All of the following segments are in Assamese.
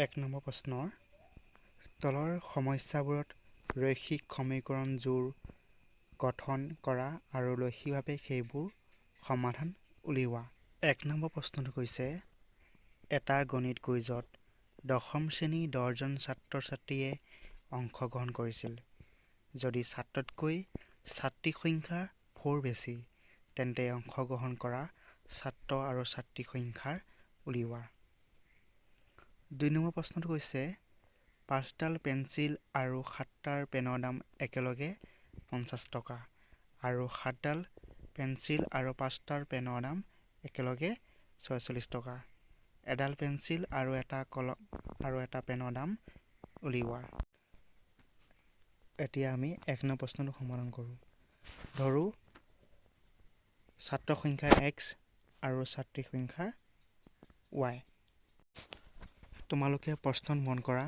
এক নম্বৰ প্ৰশ্নৰ তলৰ সমস্যাবোৰত ৰৈখিক সমীকৰণ জোৰ গঠন কৰা আৰু লৈখিকভাৱে সেইবোৰ সমাধান উলিওৱা। এক নম্বৰ প্ৰশ্নটো কৈছে এটা গণিত কুইজত 10ম শ্ৰেণীৰ 10জন ছাত্ৰ-ছাত্ৰীয়ে অংশগ্ৰহণ কৰিছিল। যদি ছাত্ৰতকৈ ছাত্ৰীৰ সংখ্যা 4 বেছি, তেন্তে অংশগ্ৰহণ কৰা ছাত্ৰ আৰু ছাত্ৰীৰ সংখ্যা উলিওৱা। 2 নম্বৰ প্ৰশ্নটো কৈছে 5ডাল পেঞ্চিল আৰু 7টাৰ পেনৰ দাম একেলগে 50 টকা আৰু 7ডাল পেঞ্চিল আৰু 5টাৰ পেনৰ দাম একেলগে 46 টকা। এডাল পেঞ্চিল আৰু এটা কলম আৰু এটা পেনৰ দাম উলিওৱা। এতিয়া আমি 1 নম্বৰ প্ৰশ্নটো সমাধান কৰোঁ। ধৰো ছাত্ৰৰ সংখ্যা x আৰু ছাত্ৰীৰ সংখ্যা y। তোমালোকে প্ৰশ্নত মন কৰা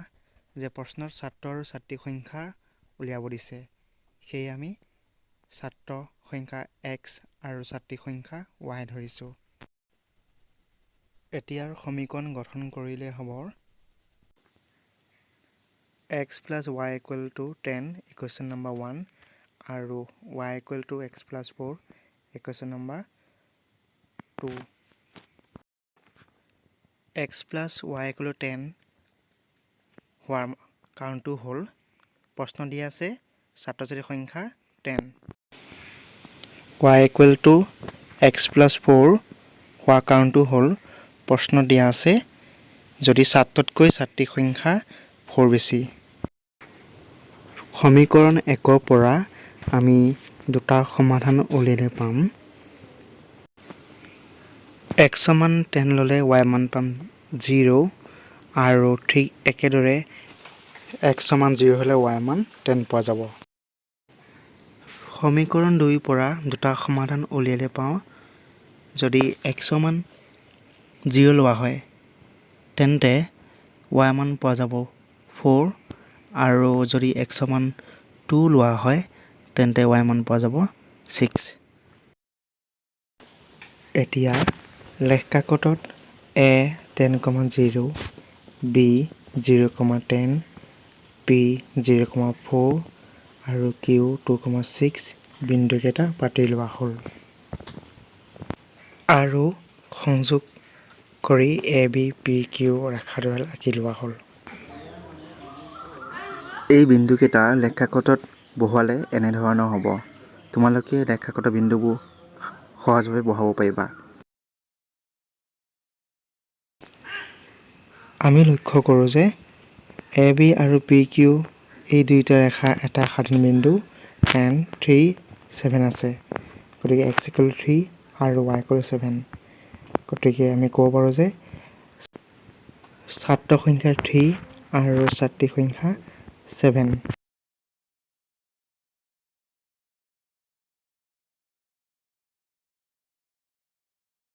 যে প্ৰশ্নত ছাত্ৰ আৰু ছাত্ৰীৰ সংখ্যা উলিয়াব দিছে। সেয়ে আমি ছাত্ৰৰ সংখ্যা x আৰু ছাত্ৰীৰ সংখ্যা y ধৰিছোঁ। এতিয়াৰ সমীকৰণ গঠন কৰিলে হ'ব x + y = 10 ইকুৱেশ্যন নম্বৰ 1 আৰু y = x + 4 equation number 2। x + y = 10 হোৱাৰ কাৰণটো হ'ল প্ৰশ্ন দিয়া আছে ছাত্ৰ-ছাত্ৰীৰ সংখ্যা 10। y = x + 4 হোৱাৰ কাৰণটো হ'ল প্ৰশ্ন দিয়া আছে যদি ছাত্ৰতকৈ ছাত্ৰীৰ সংখ্যা 4 বেছি। সমীকৰণ 1ৰ পৰা আমি দুটাৰ সমাধান উলিয়াই পাম। x = 10 ল'লে y মান পাম 0 আৰু ঠিক একেদৰে x = 0 হ'লে y মান 10 পোৱা যাব। সমীকৰণ 2ৰ পৰা দুটা সমাধান উলিয়ালে পাওঁ যদি x = 0 লোৱা হয় তেন্তে y মান পোৱা যাব 4 আৰু যদি x = 2 লোৱা হয় তেন্তে y মান পোৱা যাব 6। এতিয়া লেখ কাকতত a 10,0, b 0,10, p 0,4 আৰু q 2,6 বিন্দুকেইটা পাতি লোৱা হ'ল। আৰু সংযোগ কৰি a b p q ৰেখাডাল আঁকি লোৱা হ'ল। এই বিন্দুকেইটা লেখ কাকতত বহুৱালে এনেধৰণৰ হ'ব। তোমালোকে লেখ কাকতৰ বিন্দুবোৰ সহজভাৱে বহাব পাৰিবা। আমি লক্ষ্য কৰোঁ যে a b আৰু p q এই দুয়োটা ৰেখা এটা স্বাধীন বিন্দু and 3, 7 আছে। গতিকে x = 3 আৰু y = 7। গতিকে আমি ক'ব পাৰোঁ যে ছাত্ৰৰ সংখ্যা 3 আৰু ছাত্ৰীৰ সংখ্যা 7।